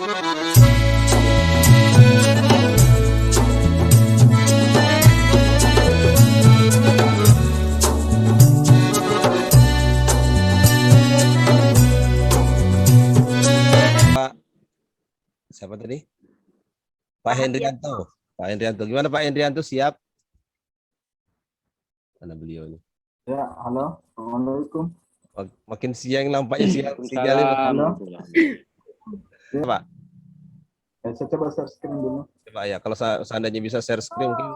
Pak, siapa tadi? Pak Hendrianto. Pak Hendrianto. Gimana Pak Hendrianto, siap? Mana beliau ini? Ya, halo. Assalamualaikum. Makin siang nampaknya sinyalnya. Waalaikumsalam. Halo. Ya, Pak. Saya coba share screen dulu. Coba ya, kalau seandainya bisa share screen mungkin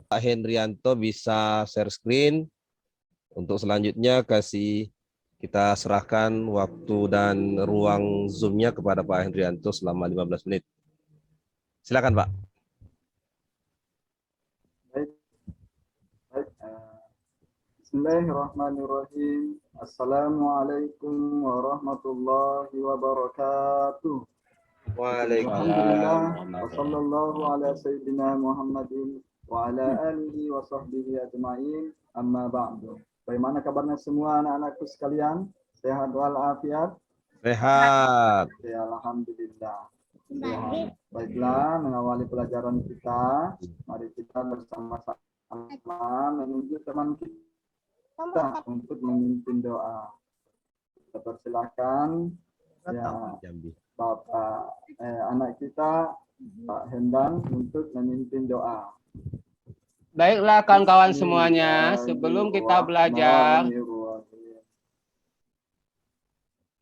Pak Hendrianto bisa share screen. Untuk selanjutnya kita serahkan waktu dan ruang Zoom-nya kepada Pak Hendrianto selama 15 menit. Silakan, Pak. Baik. Bismillahirrahmanirrahim. Assalamualaikum warahmatullahi wabarakatuh. Alhamdulillah. Wassallallahu ala sayyidina Muhammadin wa ala alihi wa sahbihi ajma'in. Amma ba'du. Bagaimana kabarnya semua anak-anakku sekalian? Sehat walafiat? Sehat. Ya, alhamdulillah. Ya, baiklah, mengawali pelajaran kita, mari kita bersama-sama menuju teman kita untuk memimpin doa. Kita persilakan ya Bapak anak kita Pak Hendan untuk memimpin doa. Baiklah kawan-kawan semuanya, sebelum kita belajar,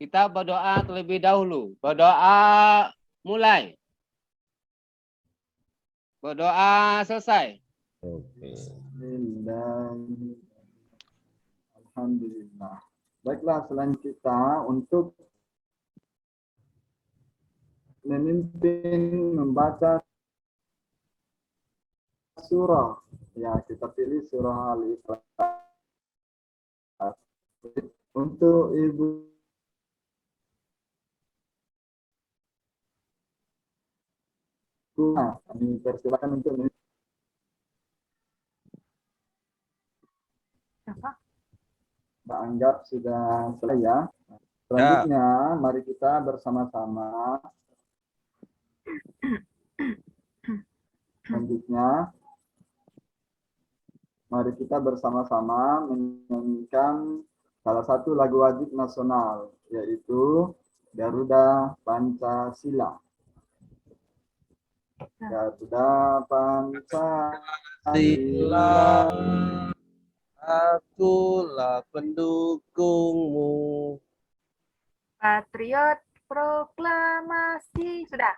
kita berdoa terlebih dahulu. Berdoa mulai. Berdoa selesai. Alhamdulillah. Baiklah, selain kita untuk memimpin membaca surah, ya kita pilih surah Al-Ikhlas. Untuk Ibu kami persilakan untuk Mbak anggap sudah selesai ya. Selanjutnya mari kita bersama-sama menyanyikan salah satu lagu wajib nasional, yaitu Garuda Pancasila. Garuda Pancasila, akulah pendukungmu. Patriot proklamasi. Sudah.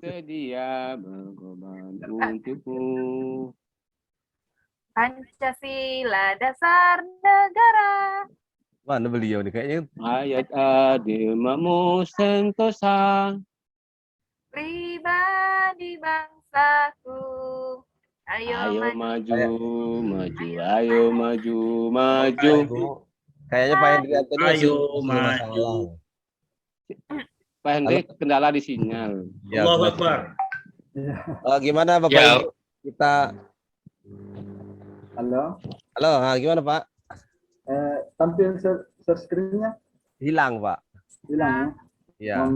Sedia berkorban untukmu. Pancasila dasar negara. Mana beliau nih kayaknya? Ayat adil makmur sentosa. Pribadi bangsaku. Ayo maju, ayo maju. Kayaknya Pak Hendrianto ini masih maju. Pak Hendri, kendala di sinyal. Ya, Allahu Akbar. Gimana Bapak? Ya. Kita halo. Gimana Pak? Tampil share screen-nya? Hilang Pak. Hilang ya? Ya.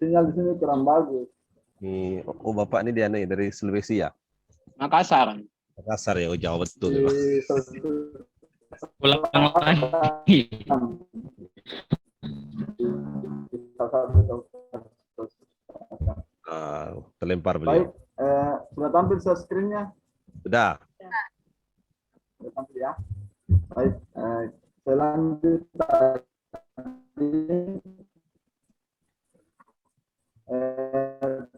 Sinyal di sini kurang bagus. Nih, Bapak ini dia nih dari Sulawesi ya? Makassar. Makassar ya, Jawa betul ya, Pak. Ulang lagi. Terlempar Baik, beliau. sudah tampil share screen-nya? Sudah. Sudah tampil ya? Baik, selanjutnya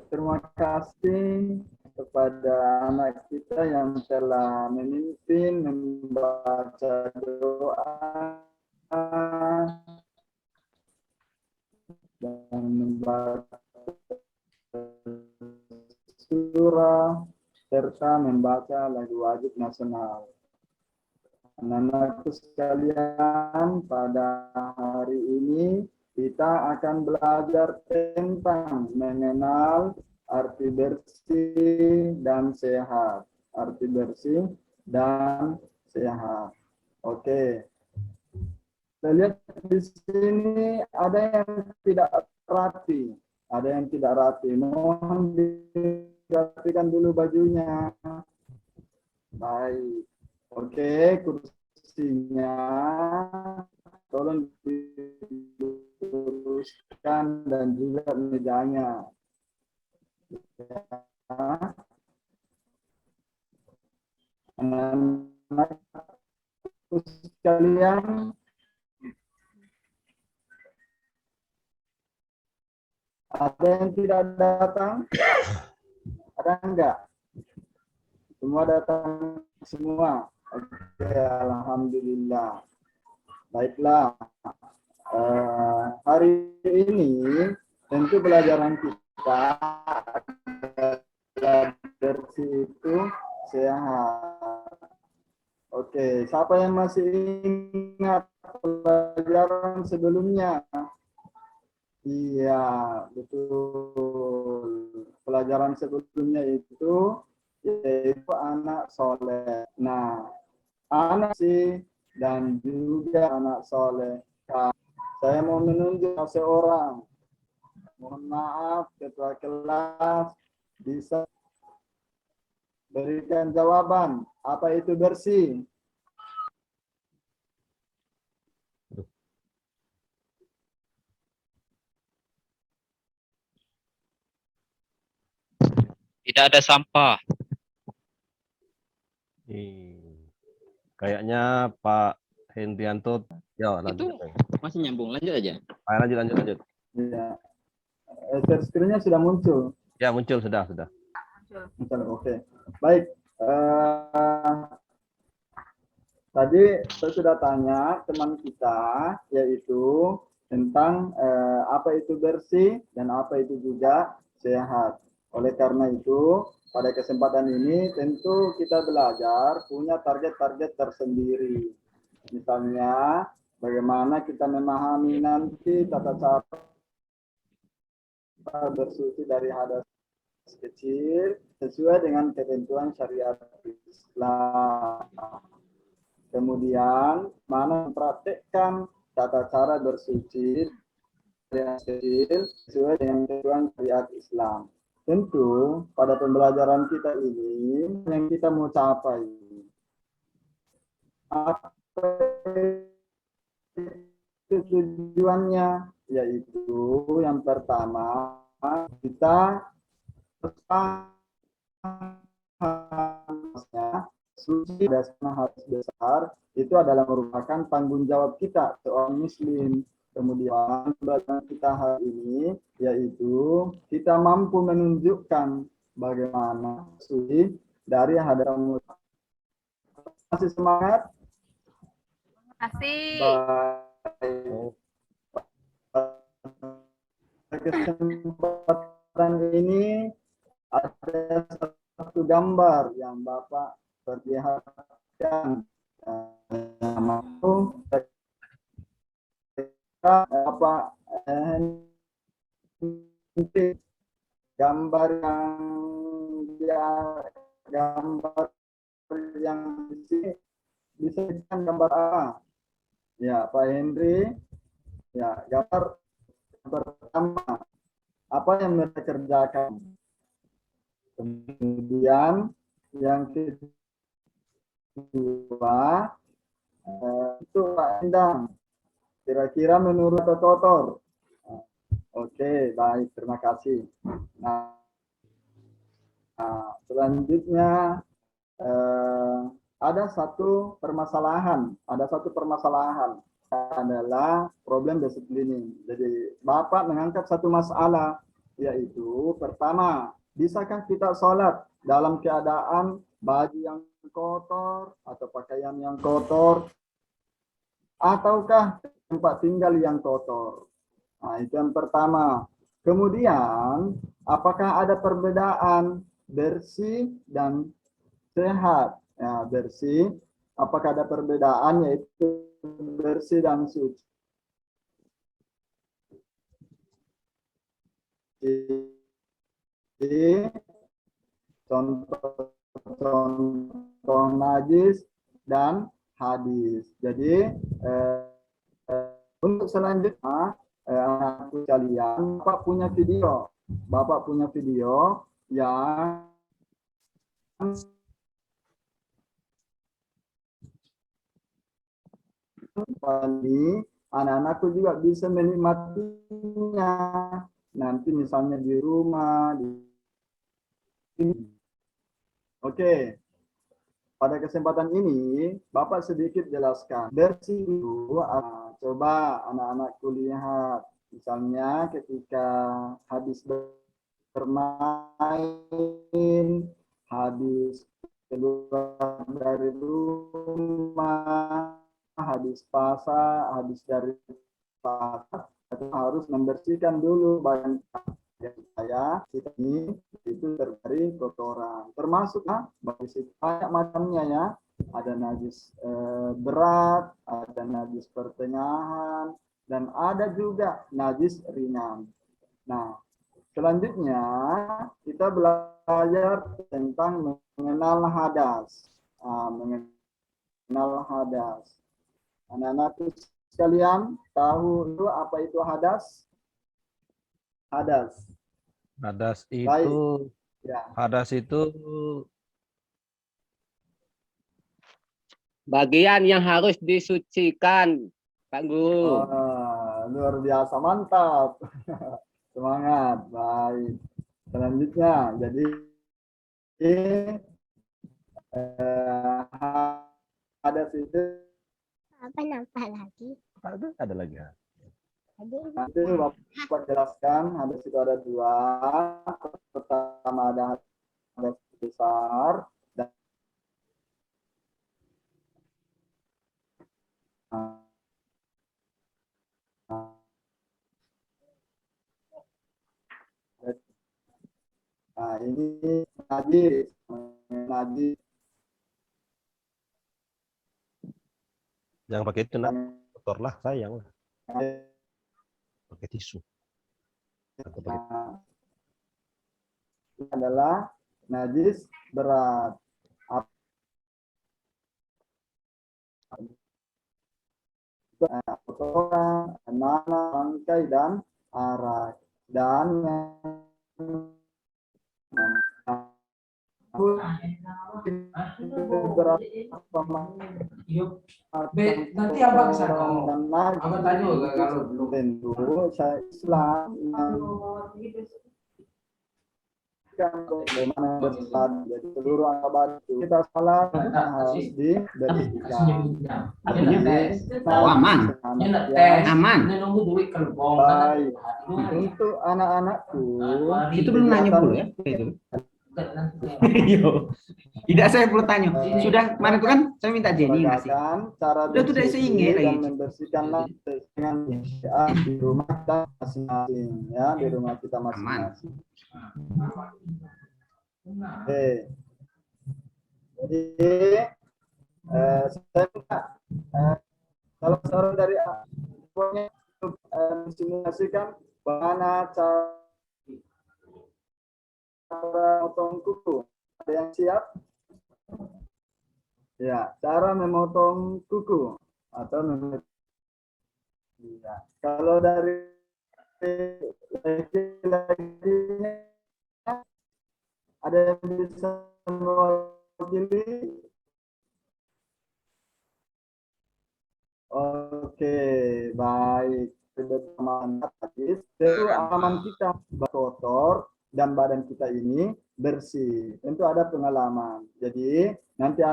terima kasih kepada anak kita yang telah memimpin membaca doa dan membaca surah serta membaca lagu wajib nasional. Anak-anakku sekalian, pada hari ini kita akan belajar tentang mengenal arti bersih dan sehat. Arti bersih dan sehat. Oke. Saya lihat di sini ada yang tidak rapi, ada yang tidak rapi. Mohon dirapikan dulu bajunya. Baik. Oke, kursinya tolong diluruskan dan juga mejanya. Ya. Anak-anak sekalian, ada yang tidak datang? Ada enggak? Semua datang semua. Oke, alhamdulillah. Baiklah. Hari ini tentu pelajaran kita bersih itu sehat. Oke, siapa yang masih ingat pelajaran sebelumnya? Iya, betul. Pelajaran sebelumnya itu yaitu anak soleh. Nah, anak sih dan juga anak soleh. Saya mau menunjuk seorang. Mohon maaf, ketua kelas bisa berikan jawaban. Apa itu bersih? Tidak ada sampah. Kayaknya Pak Hendrianto, ya lanjut. Masih nyambung, lanjut aja. Lanjut. Ya. Share screen-nya sudah muncul. Ya muncul sudah. Muncul, oke. Baik. Tadi saya sudah tanya teman kita, yaitu tentang apa itu bersih dan apa itu juga sehat. Oleh karena itu, pada kesempatan ini tentu kita belajar punya target-target tersendiri. Misalnya, bagaimana kita memahami nanti tata cara bersuci dari hadas kecil sesuai dengan ketentuan syariat Islam. Kemudian, mana mempraktekkan tata cara bersuci dari kecil sesuai dengan ketentuan syariat Islam. Tentu pada pembelajaran kita ini yang kita mau capai apa tujuannya, yaitu yang pertama kita suci dan harus besar itu adalah merupakan tanggung jawab kita seorang muslim. Kemudian pelajaran kita hari ini yaitu kita mampu menunjukkan bagaimana suci dari hadapan. Masih semangat? Masih. Baik. Kesempatan ini ada satu gambar yang Bapak perlihatkan. Bapak gambar yang bisa gambar apa? Ya, Pak Henry. Ya, gambar pertama apa yang mereka kerjakan. Kemudian yang kedua itu Pak Endang. Kira-kira menurut atau kotor? Oke, baik, terima kasih. Nah, selanjutnya ada satu permasalahan adalah problem disiplin. Jadi Bapak mengangkat satu masalah, yaitu pertama, bisakah kita sholat dalam keadaan baju yang kotor atau pakaian yang kotor, ataukah tempat tinggal yang kotor? Nah, itu yang pertama. Kemudian, apakah ada perbedaan bersih dan sehat? Ya, bersih, apakah ada perbedaan yaitu bersih dan suci? Contoh najis dan hadis. Jadi untuk selanjutnya anakku sekalian, Bapak punya video yang kali anak-anakku juga bisa menikmatinya nanti misalnya di rumah Oke, pada kesempatan ini Bapak sedikit jelaskan bersih itu. Coba anak-anakku lihat misalnya ketika habis bermain, habis keluar dari rumah, habis pasar, habis dari pasar, harus membersihkan dulu badan saya kita ini itu dari kotoran, termasuk banyak macamnya ya. Ada najis berat, ada najis pertengahan, dan ada juga najis ringan. Nah, selanjutnya kita belajar tentang mengenal hadas. Mengenal hadas. Anak-anakku sekalian, tahu itu apa itu hadas? Hadas. Hadas itu, Baik. Ya. hadas itu Bagian yang harus disucikan, Pak Guru. Luar biasa, mantap. Semangat, baik. Selanjutnya, jadi hadas itu Apa lagi? ada lagi. nanti Bapak jelaskan. Hadas itu ada dua. Pertama ada hadas besar dan ini najis. Jangan pakai itu, nak. Kotor lah, sayang. Pakai tisu. Atau pakai Ini adalah najis berat. Kotoran, nanah, bangkai, dan arak. Dan Nanti abang kesana. Abang tanya kalau belum. Tentu saya Islam bagaimana bersatu. Jadi seluruh anggota kita salah harus dibersihkan. Aman. Aman. Baik. Untuk anak-anakku Itu belum nanya dulu ya? Tidak, saya perlu tanya. Sudah kemarin itu kan saya minta Jenny ngasih. cara Udah tuh dari seingat dan lagi. membersihkan dengan di rumah kita masing-masing ya, di rumah kita masing-masing. Oke. Jadi saya minta kalau saran dari pokoknya simulasikan bagaimana cara memotong kuku. Ada yang siap? Ya, cara memotong kuku atau ya. Kalau dari laki-lakinya ada yang bisa mewakili? Oke, baik. Kebersamaan hadis itu aman kita kotor dan badan kita ini bersih. Tentu ada pengalaman. Jadi nanti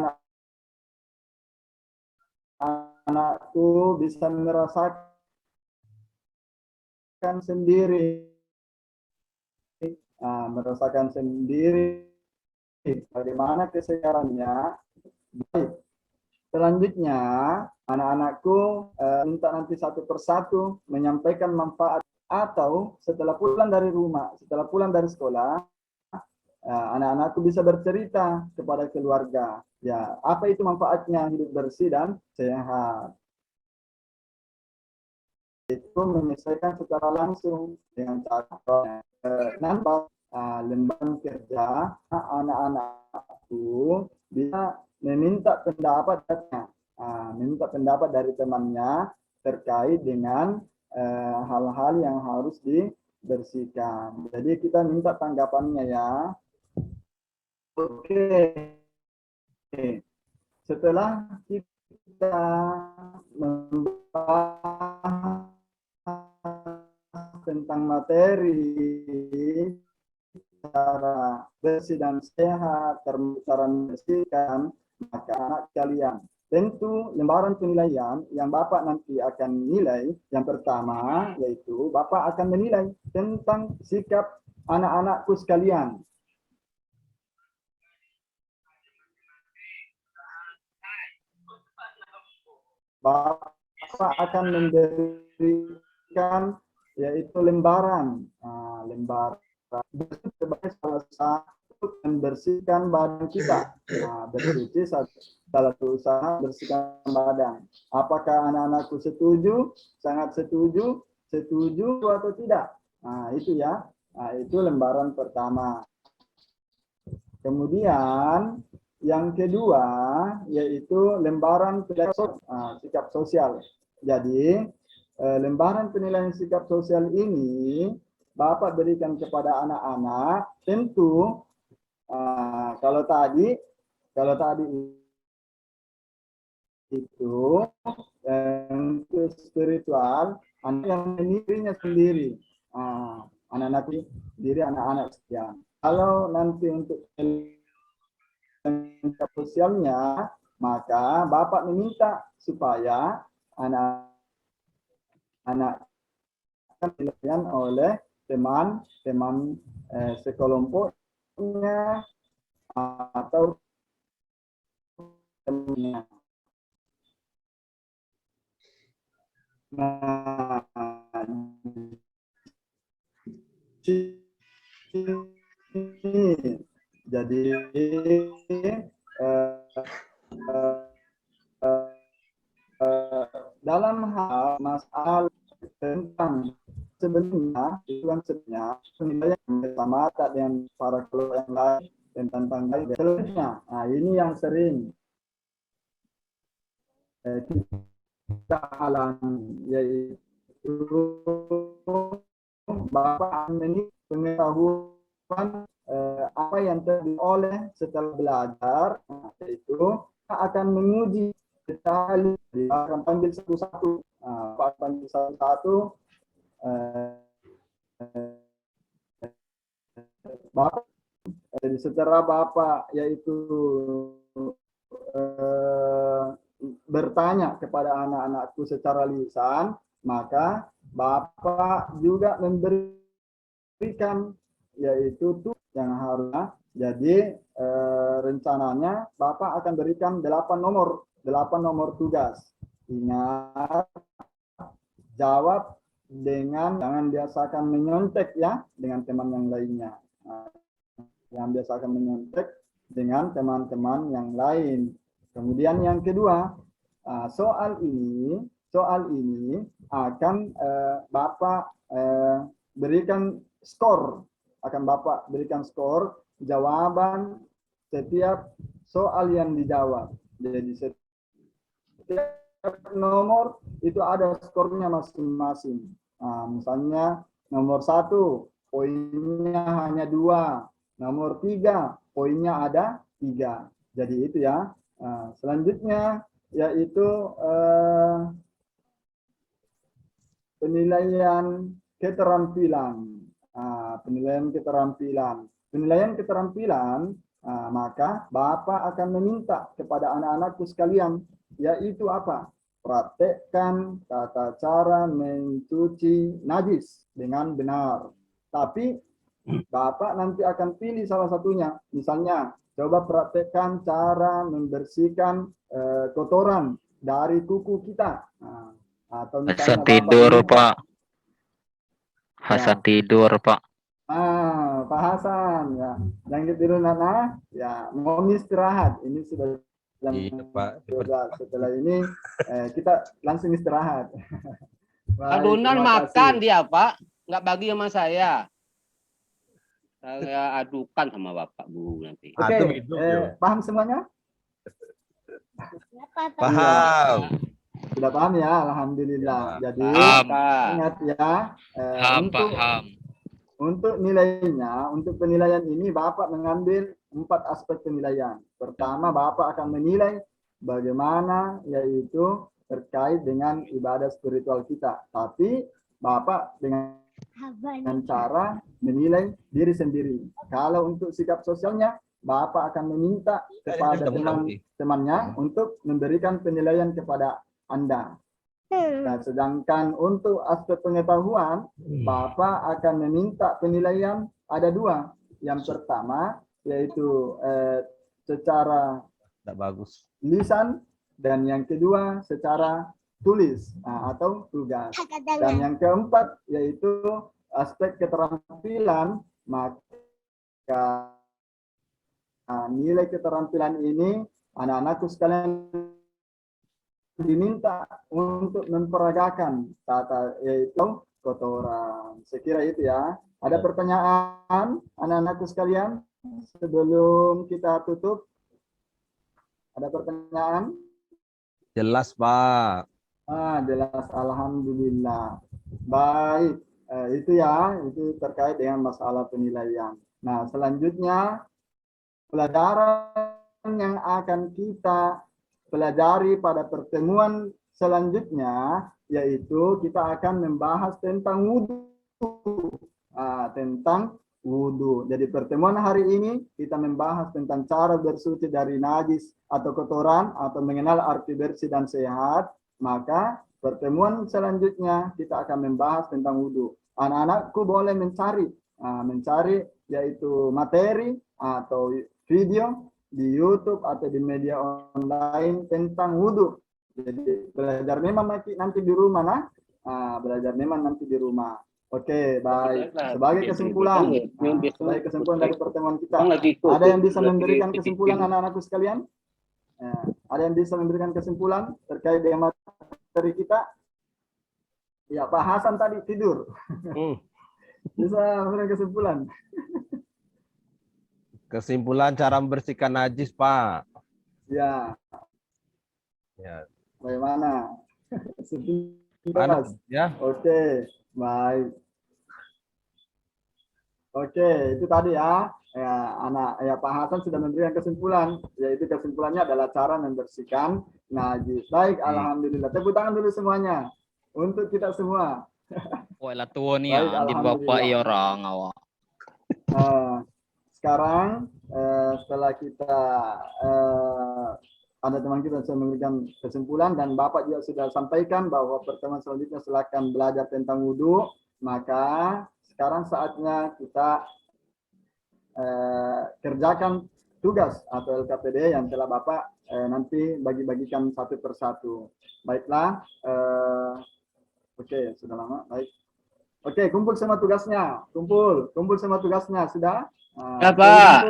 anakku bisa merasakan sendiri, merasakan sendiri bagaimana kesegarannya. Baik. Selanjutnya, anak-anakku minta nanti satu persatu menyampaikan manfaat atau setelah pulang dari rumah, setelah pulang dari sekolah, anak-anakku bisa bercerita kepada keluarga. Ya, apa itu manfaatnya hidup bersih dan sehat? Itu menyelesaikan secara langsung dengan cara nampak lembaga kerja anak-anakku bisa meminta pendapatnya, meminta pendapat dari temannya terkait dengan hal-hal yang harus dibersihkan. Jadi kita minta tanggapannya ya. Oke. Setelah kita membahas tentang materi cara bersih dan sehat, cara membersihkan, maka anak kalian tentu lembaran penilaian yang Bapak nanti akan nilai, yang pertama yaitu Bapak akan menilai tentang sikap anak-anakku sekalian. Bapak akan memberikan yaitu lembaran, lembaran sebagai salah satu membersihkan badan kita. Bersuci salah satu usaha bersihkan badan. Apakah anak-anakku setuju? Sangat setuju? Setuju atau tidak? Itu ya. Itu lembaran pertama. Kemudian yang kedua yaitu lembaran sikap sosial. Jadi lembaran penilaian sikap sosial ini Bapak berikan kepada anak-anak. Tentu kalau tadi itu untuk spiritual, anak yang dirinya sendiri, anak-anak diri anak-anak sekian. Kalau nanti untuk sikap sosialnya, maka Bapak meminta supaya anak-anak penilaian oleh teman-teman sekelompoknya atau temannya. Nah, jadi dalam hal masalah tentang sebenarnya itu kan sebenarnya penilaian sama dengan para kelompok yang lain dan tentang lainnya. Ini yang sering kita alami, yaitu Bapak ini pengetahuan apa yang terjadi oleh setelah belajar, yaitu akan menguji detail, akan panggil satu-satu, panggil satu-satu. Bapak, setelah Bapak yaitu bertanya kepada anak-anakku secara lisan, maka Bapak juga memberikan yaitu tuh yang harusnya. Jadi rencananya Bapak akan berikan 8 nomor tugas. Ingat, jawab dengan jangan biasakan menyontek ya dengan teman yang lainnya. Yang biasakan menyontek dengan teman-teman yang lain. Kemudian yang kedua, soal ini akan Bapak berikan skor, jawaban setiap soal yang dijawab. Jadi setiap nomor itu ada skornya masing-masing. Misalnya nomor 1 poinnya hanya 2, nomor 3 poinnya ada 3. Jadi itu ya. Selanjutnya yaitu penilaian keterampilan. Penilaian keterampilan, maka Bapak akan meminta kepada anak-anakku sekalian, yaitu apa? Praktekkan tata cara mencuci najis dengan benar. Tapi Bapak nanti akan pilih salah satunya. Misalnya, coba praktekkan cara membersihkan kotoran dari kuku kita. Atau misalnya Hasan tidur, Pak. Hasan tidur, Pak. Pak Hasan ya. Yang tidur Nana, ya mau istirahat. Ini sudah jam Iya, Pak. 12. Setelah ini kita langsung istirahat. Adonan makan dia, Pak. Nggak bagi sama saya. Saya adukan sama Bapak, Bu, nanti. Oke, paham semuanya? Paham. Sudah paham ya? Alhamdulillah. Ya, Jadi Paham. ingat ya, Paham, paham. untuk nilainya, untuk penilaian ini Bapak mengambil 4 aspek penilaian. Pertama, Bapak akan menilai bagaimana yaitu terkait dengan ibadah spiritual kita. Tapi Bapak dengan cara menilai diri sendiri. Kalau untuk sikap sosialnya, Bapak akan meminta kepada teman-temannya untuk memberikan penilaian kepada Anda. Nah, sedangkan untuk aspek pengetahuan, Bapak akan meminta penilaian ada 2. Yang pertama yaitu secara tidak bagus. lisan, dan yang kedua secara tulis atau tugas. Dan yang keempat yaitu aspek keterampilan, maka nilai keterampilan ini anak-anakku sekalian diminta untuk memperagakan tata yaitu kotoran. Sekira itu ya. Ada pertanyaan anak-anakku sekalian sebelum kita tutup? Ada pertanyaan? Jelas, Pak. Jelas. Alhamdulillah. Baik. Itu ya, itu terkait dengan masalah penilaian. Nah, selanjutnya pelajaran yang akan kita pelajari pada pertemuan selanjutnya yaitu kita akan membahas tentang wudhu. Tentang wudhu. Jadi pertemuan hari ini kita membahas tentang cara bersuci dari najis atau kotoran atau mengenal arti bersih dan sehat. Maka pertemuan selanjutnya kita akan membahas tentang wudhu. Anak-anakku boleh mencari yaitu materi atau video di YouTube atau di media online tentang wudhu. Jadi belajar memang nanti di rumah, belajar memang nanti di rumah. Oke, baik. Sebagai kesimpulan dari pertemuan kita, ada yang bisa memberikan kesimpulan anak-anakku sekalian? Ada yang bisa memberikan kesimpulan terkait dengan materi kita? Ya, Pak Hasan tadi tidur. Bisa memberikan kesimpulan? Kesimpulan cara membersihkan najis, Pak. Ya. Ya. Bagaimana? Ya. Oke, baik. Oke, itu tadi ya. Pak Hasan sudah memberikan kesimpulan, yaitu kesimpulannya adalah cara membersihkan najis. Baik, alhamdulillah. Tepuk tangan dulu semuanya untuk kita semua. Wah, lah tua nih ya, di bapak ya orang awak. Sekarang setelah kita ada teman kita sudah memberikan kesimpulan dan Bapak juga sudah sampaikan bahwa pertemuan selanjutnya silakan belajar tentang wudhu, maka sekarang saatnya kita kerjakan tugas atau LKPD yang telah Bapak nanti bagi-bagikan satu persatu. Baiklah, oke, sudah lama, baik. Oke, kumpul semua tugasnya, kumpul semua tugasnya, sudah? Pak. Ya, Pak.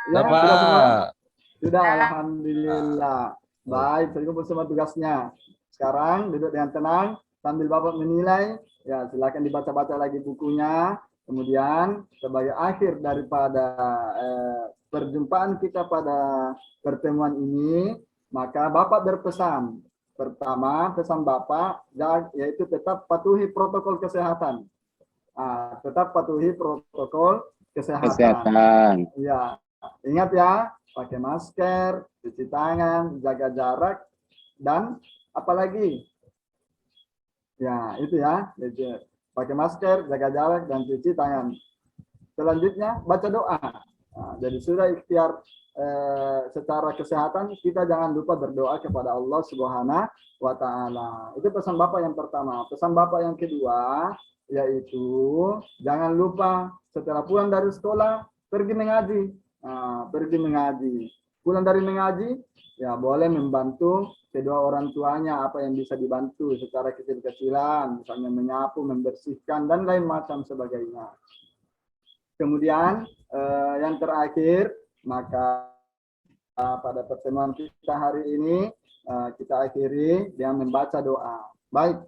sudah semua? Sudah, alhamdulillah. Baik, sudah kumpul semua tugasnya. Sekarang duduk dengan tenang sambil Bapak menilai. Ya, silakan dibaca-baca lagi bukunya. Kemudian sebagai akhir daripada perjumpaan kita pada pertemuan ini, maka Bapak berpesan. Pertama, pesan Bapak yaitu tetap patuhi protokol kesehatan. Tetap patuhi protokol kesehatan. Ya, ingat ya, pakai masker, cuci tangan, jaga jarak, dan apalagi? Ya, itu ya. Pakai masker, jaga jarak, dan cuci tangan. Selanjutnya, baca doa. Jadi sudah ikhtiar secara kesehatan, kita jangan lupa berdoa kepada Allah Subhanahu wa Ta'ala. Itu pesan Bapak yang pertama. Pesan Bapak yang kedua, yaitu jangan lupa setelah pulang dari sekolah pergi mengaji. Pergi mengaji. Pulang dari mengaji, ya boleh membantu kedua orang tuanya apa yang bisa dibantu secara kecil-kecilan, misalnya menyapu, membersihkan, dan lain macam sebagainya. Kemudian yang terakhir, maka pada pertemuan kita hari ini kita akhiri dengan membaca doa. Baik,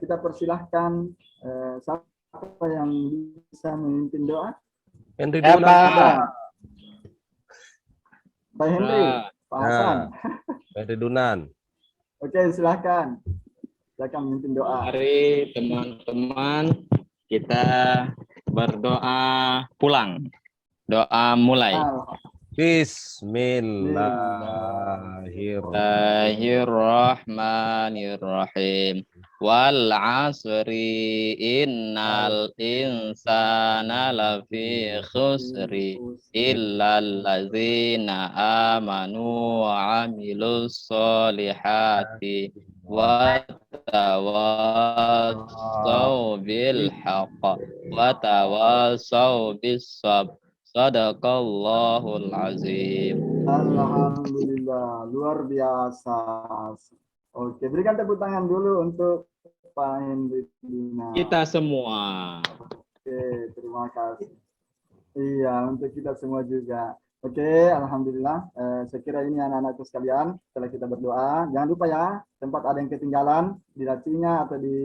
kita persilahkan siapa yang bisa memimpin doa? Henry Ya, dulu, Pak. Pak Henry, Pak Hasan. Henry Dunan. Oke, silakan. Silakan memimpin doa. Mari teman-teman kita berdoa pulang. Doa mulai. Bismillahirrahmanirrahim. Wal asri innal insana lafi khusri illal ladzina amanu wa amilus solihati wa tawassaw bil haqq wa tawassaw bis sabr. Sadaqallahul azim. Alhamdulillah, luar biasa. Oke, berikan tepuk tangan dulu untuk Pak Henry Dina. Kita semua. Oke, terima kasih. Iya, untuk kita semua juga. Oke, alhamdulillah. Saya kira ini anak-anakku sekalian, setelah kita berdoa, jangan lupa ya, tempat ada yang ketinggalan di lacinya atau di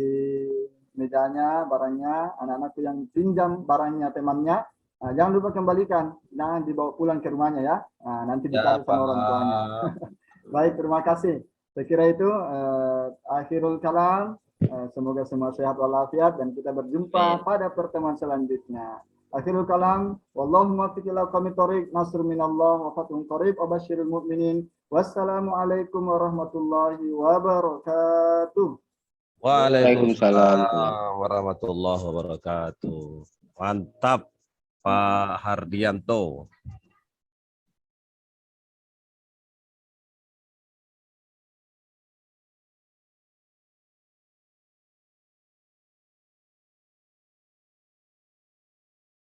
mejanya, barangnya, anak-anakku yang pinjam barangnya temannya, jangan lupa kembalikan, jangan dibawa pulang ke rumahnya ya. Nanti dicari sama orang tuanya. Baik, terima kasih. Saya kira itu akhirul kalam. Semoga semua sehat walafiat dan kita berjumpa pada pertemuan selanjutnya. Akhirul kalam. Wallahumma fiqh ila qawmi thoriq, nasr minallah wa fathun qarib wa basyiril mu'minin. Wassalamualaikum warahmatullahi wabarakatuh. Waalaikumsalam warahmatullahi wabarakatuh. Mantap Pak Hardianto.